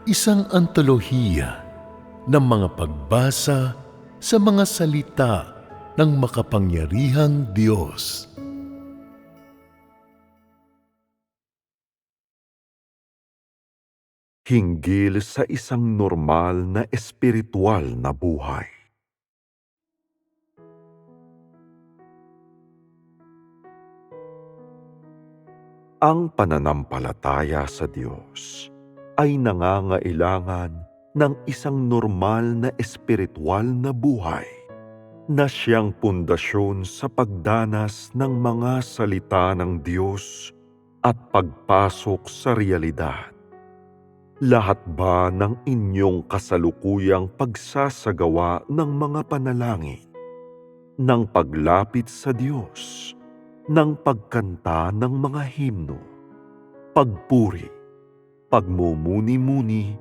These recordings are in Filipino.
Isang antolohiya ng mga pagbasa sa mga salita ng makapangyarihang Diyos. Hinggil sa isang normal na espiritual na buhay. Ang pananampalataya sa Diyos ay nangangailangan ng isang normal na espiritual na buhay na siyang pundasyon sa pagdanas ng mga salita ng Diyos at pagpasok sa realidad. Lahat ba ng inyong kasalukuyang pagsasagawa ng mga panalangin, ng paglapit sa Diyos, ng pagkanta ng mga himno, pagpuri, pagmumuni-muni,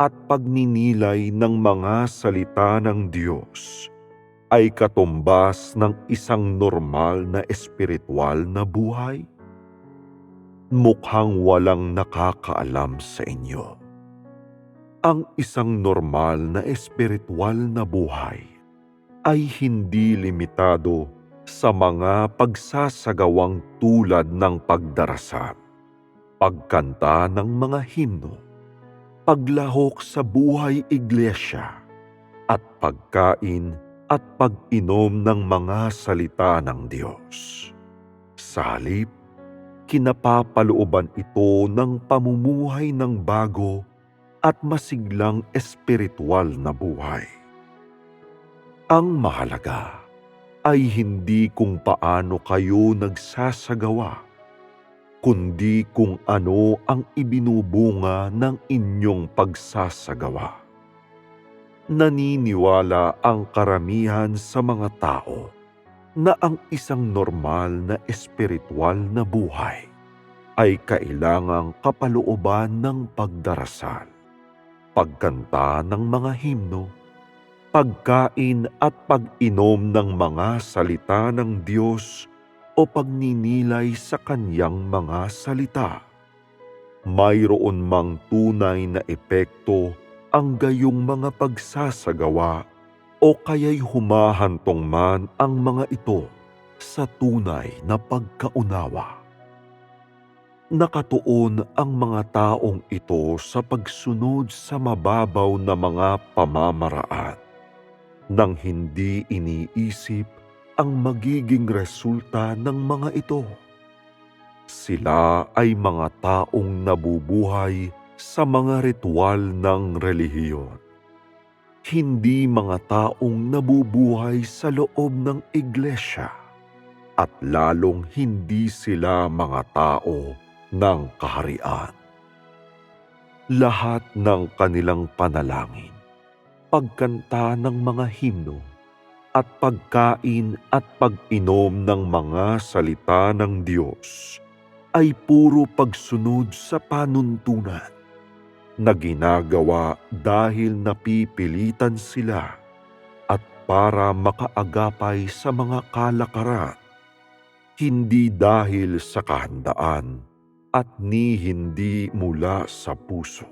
at pagninilay ng mga salita ng Diyos ay katumbas ng isang normal na espiritual na buhay? Mukhang walang nakakaalam sa inyo. Ang isang normal na espiritual na buhay ay hindi limitado sa mga pagsasagawang tulad ng pagdarasal, pagkanta ng mga himno, paglahok sa buhay iglesia, at pagkain at pag-inom ng mga salita ng Diyos. Sa halip, kinapapalooban ito ng pamumuhay ng bago at masiglang espiritual na buhay. Ang mahalaga ay hindi kung paano kayo nagsasagawa, kundi kung ano ang ibinubunga ng inyong pagsasagawa. Naniniwala ang karamihan sa mga tao na ang isang normal na espiritual na buhay ay kailangang kapalooban ng pagdarasal, pagkanta ng mga himno, pagkain at pag-inom ng mga salita ng Diyos o pagninilay sa Kanyang mga salita. Mayroon mang tunay na epekto ang gayong mga pagsasagawa o kaya'y humahantong man ang mga ito sa tunay na pagkaunawa. Nakatuon ang mga taong ito sa pagsunod sa mababaw na mga pamamaraan nang hindi iniisip ang magiging resulta ng mga ito. Sila ay mga taong nabubuhay sa mga ritual ng relihiyon. Hindi mga taong nabubuhay sa loob ng iglesia, at lalong hindi sila mga tao ng kaharian. Lahat ng kanilang panalangin, pagkanta ng mga himno, at pagkain at pag-inom ng mga salita ng Diyos ay puro pagsunod sa panuntunan na ginagawa dahil napipilitan sila at para makaagapay sa mga kalakaran, hindi dahil sa kahandaan at ni hindi mula sa puso.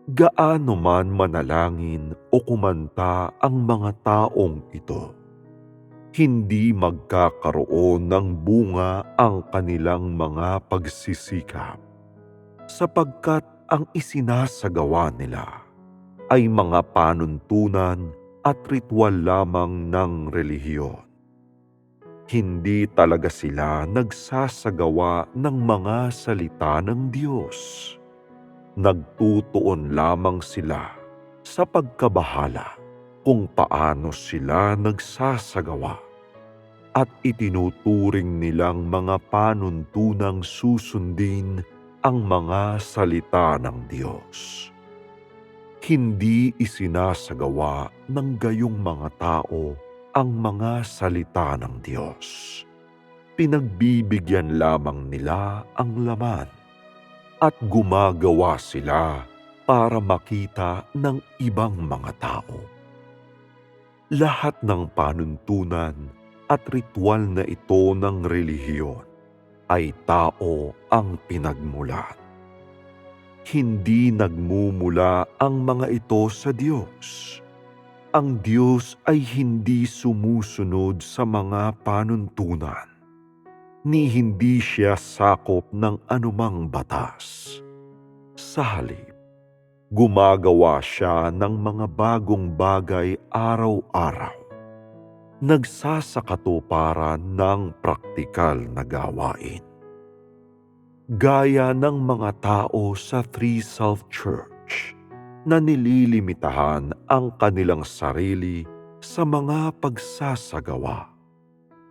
Gaano man manalangin o kumanta ang mga taong ito, hindi magkakaroon ng bunga ang kanilang mga pagsisikap, sapagkat ang isinasagawa nila ay mga panuntunan at ritual lamang ng relihiyon. Hindi talaga sila nagsasagawa ng mga salita ng Diyos. Nagtutuon lamang sila sa pagkabahala kung paano sila nagsasagawa, at itinuturing nilang mga panuntunang susundin ang mga salita ng Diyos. Hindi isinasagawa ng gayong mga tao ang mga salita ng Diyos. Pinagbibigyan lamang nila ang laman at gumagawa sila para makita ng ibang mga tao. Lahat ng panuntunan at ritual na ito ng relihiyon ay tao ang pinagmulan. Hindi nagmumula ang mga ito sa Diyos. Ang Diyos ay hindi sumusunod sa mga panuntunan, ni hindi siya sakop ng anumang batas. Sa halip, gumagawa siya ng mga bagong bagay araw-araw. Nagsasakatuparan ng praktikal na gawain. Gaya ng mga tao sa Three Self Church na nililimitahan ang kanilang sarili sa mga pagsasagawa,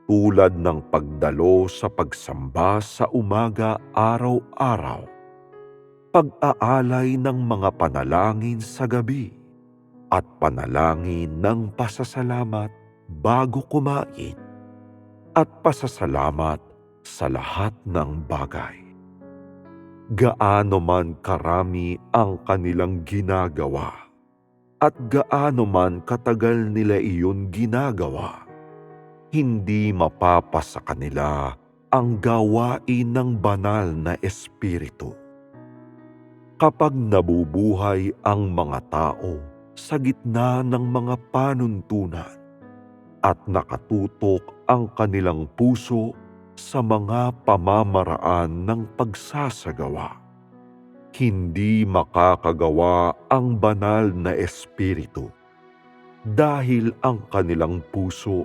tulad ng pagdalo sa pagsamba sa umaga araw-araw, pag-aalay ng mga panalangin sa gabi, at panalangin ng pasasalamat bago kumain, at pasasalamat sa lahat ng bagay. Gaano man karami ang kanilang ginagawa, at gaano man katagal nila iyon ginagawa, hindi mapapa sa kanila ang gawain ng banal na Espiritu. Kapag nabubuhay ang mga tao sa gitna ng mga panuntunan at nakatutok ang kanilang puso sa mga pamamaraan ng pagsasagawa, hindi makakagawa ang banal na Espiritu dahil ang kanilang puso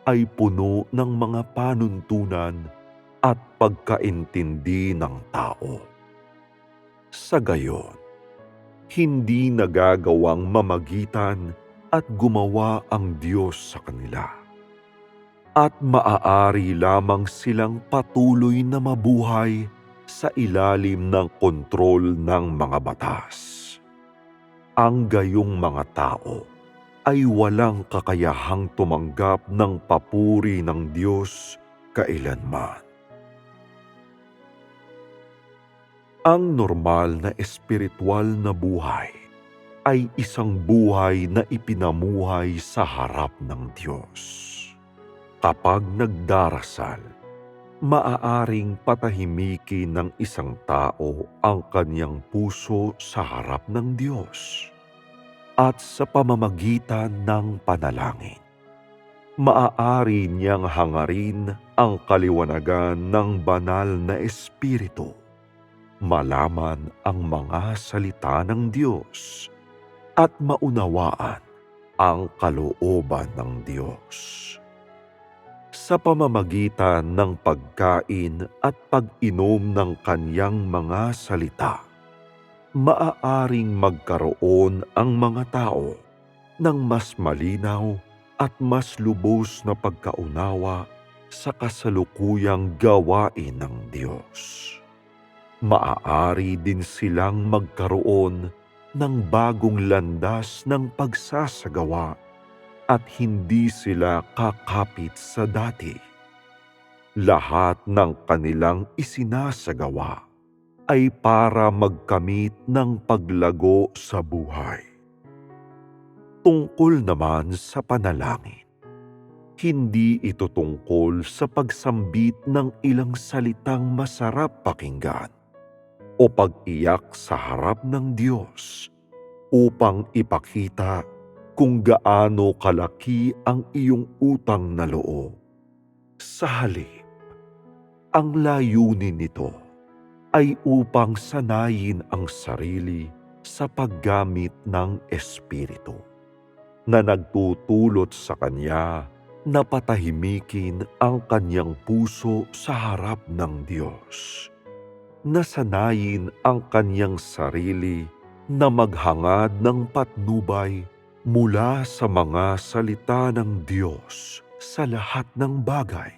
ay puno ng mga panuntunan at pagkaintindi ng tao. Sa gayon, hindi nagagawang mamagitan at gumawa ang Diyos sa kanila. At maaari lamang silang patuloy na mabuhay sa ilalim ng kontrol ng mga batas. Ang gayong mga tao ay walang kakayahang tumanggap ng papuri ng Diyos kailanman. Ang normal na espiritual na buhay ay isang buhay na ipinamuhay sa harap ng Diyos. Kapag nagdarasal, maaaring patahimikin ng isang tao ang kanyang puso sa harap ng Diyos. At sa pamamagitan ng panalangin, maaari niyang hangarin ang kaliwanagan ng banal na Espiritu, malaman ang mga salita ng Diyos, at maunawaan ang kalooban ng Diyos. Sa pamamagitan ng pagkain at pag-inom ng kanyang mga salita, maaaring magkaroon ang mga tao ng mas malinaw at mas lubos na pagkaunawa sa kasalukuyang gawain ng Diyos. Maaari din silang magkaroon ng bagong landas ng pagsasagawa at hindi sila kakapit sa dati. Lahat ng kanilang isinasagawa ay para magkamit ng paglago sa buhay. Tungkol naman sa panalangin, hindi ito tungkol sa pagsambit ng ilang salitang masarap pakinggan o pag-iyak sa harap ng Diyos upang ipakita kung gaano kalaki ang iyong utang na loob. Sa halip, ang layunin nito ay upang sanayin ang sarili sa paggamit ng Espiritu, na nagtutulot sa Kanya na patahimikin ang Kanyang puso sa harap ng Diyos, na sanayin ang Kanyang sarili na maghangad ng patnubay mula sa mga salita ng Diyos sa lahat ng bagay,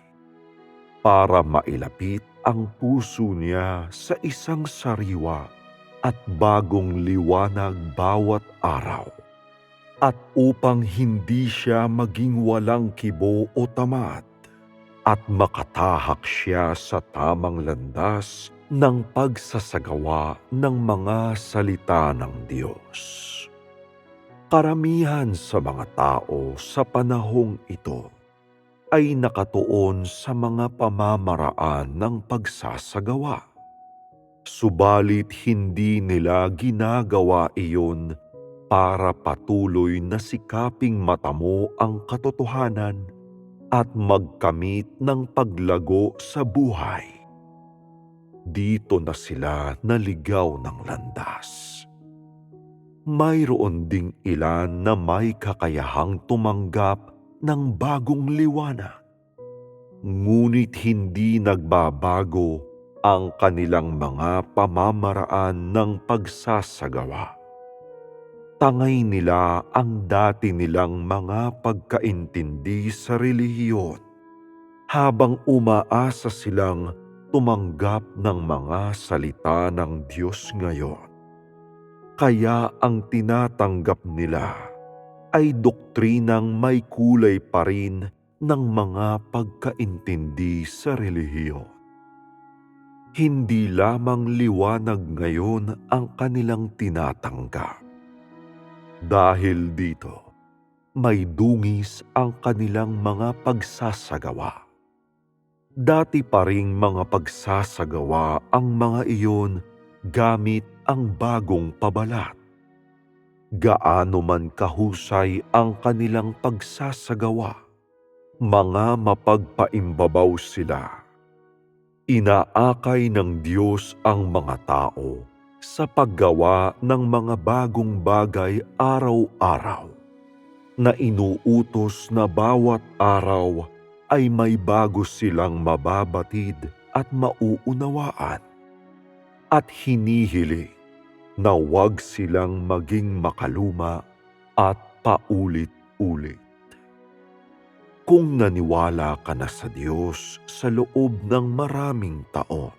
para mailapit ang puso niya sa isang sariwa at bagong liwanag bawat araw, at upang hindi siya maging walang kibo o tamad, at makatahak siya sa tamang landas ng pagsasagawa ng mga salita ng Diyos. Karamihan sa mga tao sa panahong ito ay nakatuon sa mga pamamaraan ng pagsasagawa. Subalit hindi nila ginagawa iyon para patuloy na sikaping matamo ang katotohanan at magkamit ng paglago sa buhay. Dito na sila naligaw ng landas. Mayroon ding ilan na may kakayahang tumanggap ng bagong liwanag. Ngunit hindi nagbabago ang kanilang mga pamamaraan ng pagsasagawa. Tangay nila ang dati nilang mga pagkaintindi sa relihiyon, habang umaasa silang tumanggap ng mga salita ng Diyos ngayon. Kaya ang tinatanggap nila ay doktrinang may kulay pa rin ng mga pagkaintindi sa relihiyon. Hindi lamang liwanag ngayon ang kanilang tinatanggap. Dahil dito, may dungis ang kanilang mga pagsasagawa. Dati pa ring mga pagsasagawa ang mga iyon gamit ang bagong pabalat. Gaano man kahusay ang kanilang pagsasagawa, mga mapagpaimbabaw sila. Inaakay ng Diyos ang mga tao sa paggawa ng mga bagong bagay araw-araw, na inuutos na bawat araw ay may bago silang mababatid at mauunawaan, at hinihiling na huwag silang maging makaluma at paulit-ulit. Kung naniwala ka na sa Diyos sa loob ng maraming taon,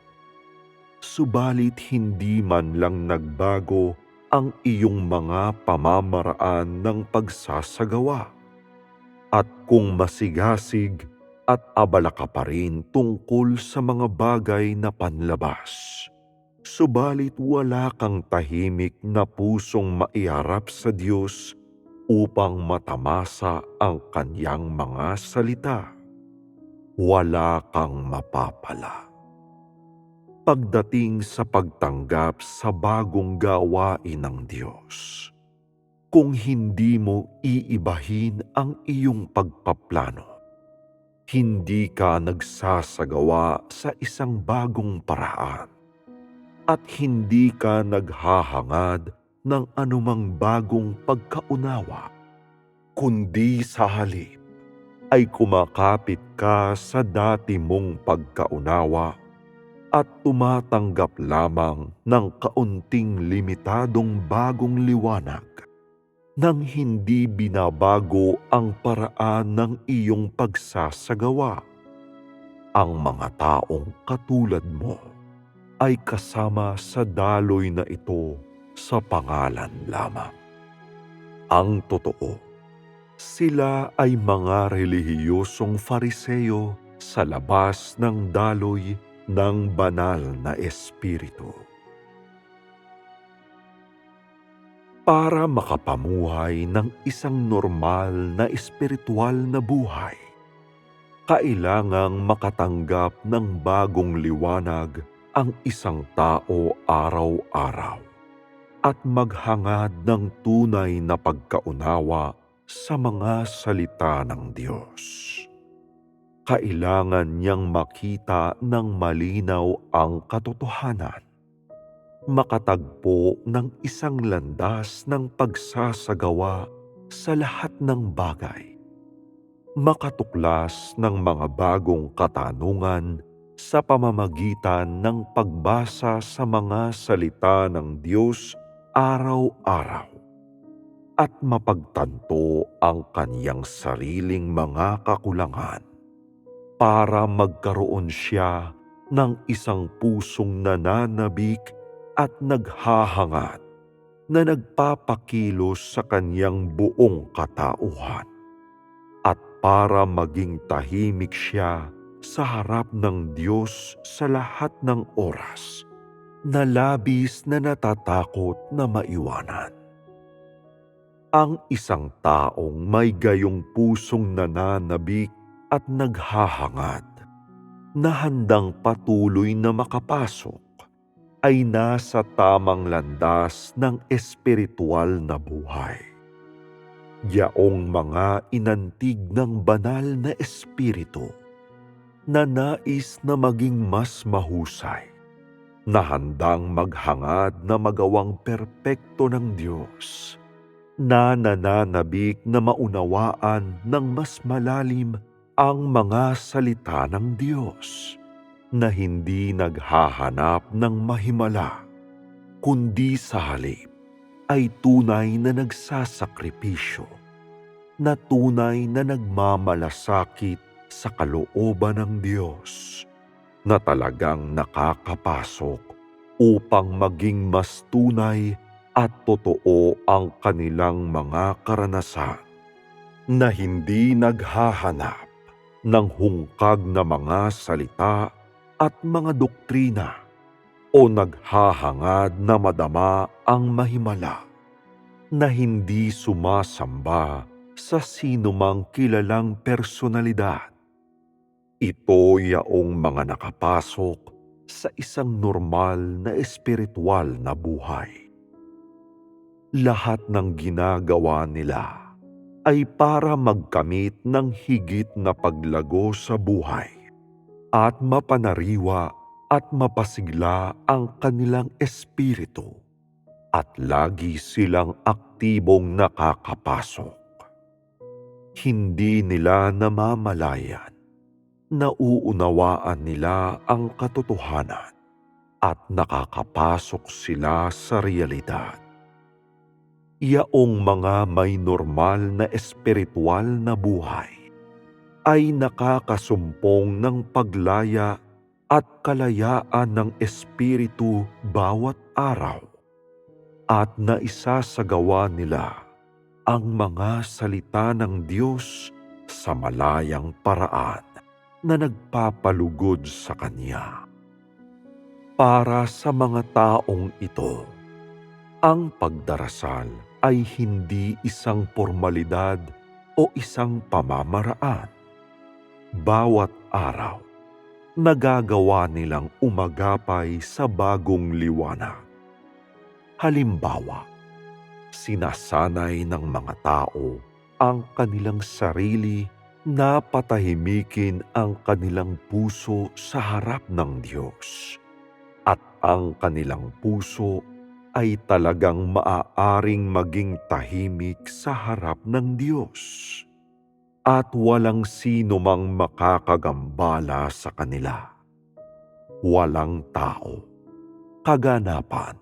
subalit hindi man lang nagbago ang iyong mga pamamaraan ng pagsasagawa, at kung masigasig at abala ka pa rin tungkol sa mga bagay na panlabas, subalit wala kang tahimik na pusong maiharap sa Diyos upang matamasa ang kanyang mga salita, wala kang mapapala. Pagdating sa pagtanggap sa bagong gawain ng Diyos, kung hindi mo iibahin ang iyong pagpaplano, hindi ka nagsasagawa sa isang bagong paraan, at hindi ka naghahangad ng anumang bagong pagkaunawa, kundi sa halip ay kumakapit ka sa dati mong pagkaunawa at tumatanggap lamang ng kaunting limitadong bagong liwanag, nang hindi binabago ang paraan ng iyong pagsasagawa. Ang mga taong katulad mo ay kasama sa daloy na ito sa pangalan lamang. Ang totoo, sila ay mga relihiyosong Fariseo sa labas ng daloy ng banal na Espiritu. Para makapamuhay ng isang normal na espiritual na buhay, kailangang makatanggap ng bagong liwanag ang isang tao araw-araw at maghangad ng tunay na pagkaunawa sa mga salita ng Diyos. Kailangan niyang makita ng malinaw ang katotohanan, makatagpo ng isang landas ng pagsasagawa sa lahat ng bagay, makatuklas ng mga bagong katanungan sa pamamagitan ng pagbasa sa mga salita ng Diyos araw-araw, at mapagtanto ang kaniyang sariling mga kakulangan para magkaroon siya ng isang pusong nananabik at naghahangad na nagpapakilos sa kaniyang buong katauhan, at para maging tahimik siya sa harap ng Diyos sa lahat ng oras, na labis na natatakot na maiwanan. Ang isang taong may gayong pusong nananabik at naghahangad, na handang patuloy na makapasok ay nasa tamang landas ng espiritual na buhay. Yaong mga inantig ng banal na espiritu na nais na maging mas mahusay, na handang maghangad na magawang perpekto ng Diyos, na nananabik na maunawaan ng mas malalim ang mga salita ng Diyos, na hindi naghahanap ng mahimala, kundi sa halip ay tunay na nagsasakripisyo, na tunay na nagmamalasakit sa kalooban ng Diyos, na talagang nakakapasok upang maging mas tunay at totoo ang kanilang mga karanasan, na hindi naghahanap ng hungkag na mga salita at mga doktrina o naghahangad na madama ang mahimala, na hindi sumasamba sa sinumang kilalang personalidad. Ito yaong mga nakapasok sa isang normal na espiritual na buhay. Lahat ng ginagawa nila ay para magkamit ng higit na paglago sa buhay at mapanariwa at mapasigla ang kanilang espiritu, at lagi silang aktibong nakakapasok. Hindi nila namamalayan, nauunawaan nila ang katotohanan at nakakapasok sila sa realidad. Yaong mga may normal na espiritual na buhay ay nakakasumpong ng paglaya at kalayaan ng espiritu bawat araw, at naisasagawa nila ang mga salita ng Diyos sa malayang paraan na nagpapalugod sa Kanya. Para sa mga taong ito, ang pagdarasal ay hindi isang formalidad o isang pamamaraan. Bawat araw, nagagawa nilang umagapay sa bagong liwanag. Halimbawa, sinasanay ng mga tao ang kanilang sarili na patahimikin ang kanilang puso sa harap ng Diyos, at ang kanilang puso ay talagang maaaring maging tahimik sa harap ng Diyos, at walang sino mang makakagambala sa kanila. Walang tao, kaganapan,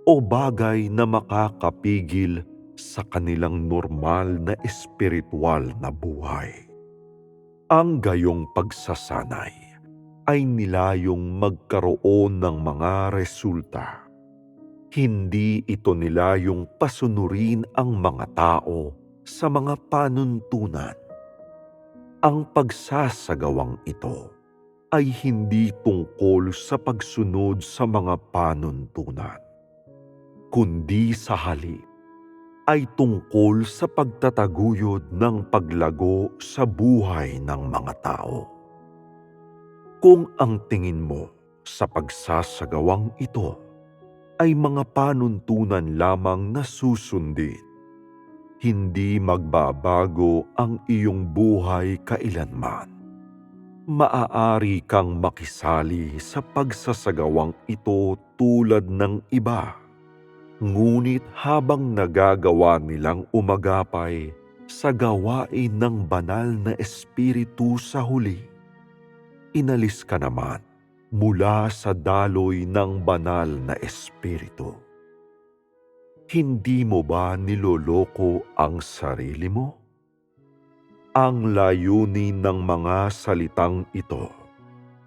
o bagay na makakapigil sa kanilang normal na espiritual na buhay. Ang gayong pagsasanay ay nilayong magkaroon ng mga resulta. Hindi ito nilayong pasunurin ang mga tao sa mga panuntunan. Ang pagsasagawang ito ay hindi tungkol sa pagsunod sa mga panuntunan, kundi sa halip ay tungkol sa pagtataguyod ng paglago sa buhay ng mga tao. Kung ang tingin mo sa pagsasagawang ito ay mga panuntunan lamang na susundin, hindi magbabago ang iyong buhay kailanman. Maaari kang makisali sa pagsasagawang ito tulad ng iba, ngunit habang nagagawa nilang umagapay sa gawain ng banal na espiritu sa huli, inalis ka naman mula sa daloy ng banal na espiritu. Hindi mo ba niloloko ang sarili mo? Ang layunin ng mga salitang ito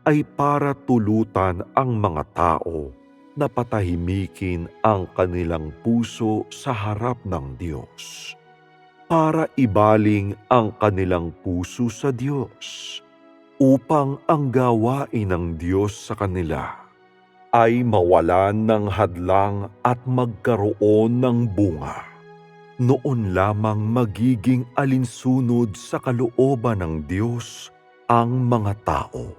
ay para tulutan ang mga tao na patahimikin ang kanilang puso sa harap ng Diyos, para ibaling ang kanilang puso sa Diyos, upang ang gawain ng Diyos sa kanila ay mawalan ng hadlang at magkaroon ng bunga. Noon lamang magiging alinsunod sa kalooban ng Diyos ang mga tao.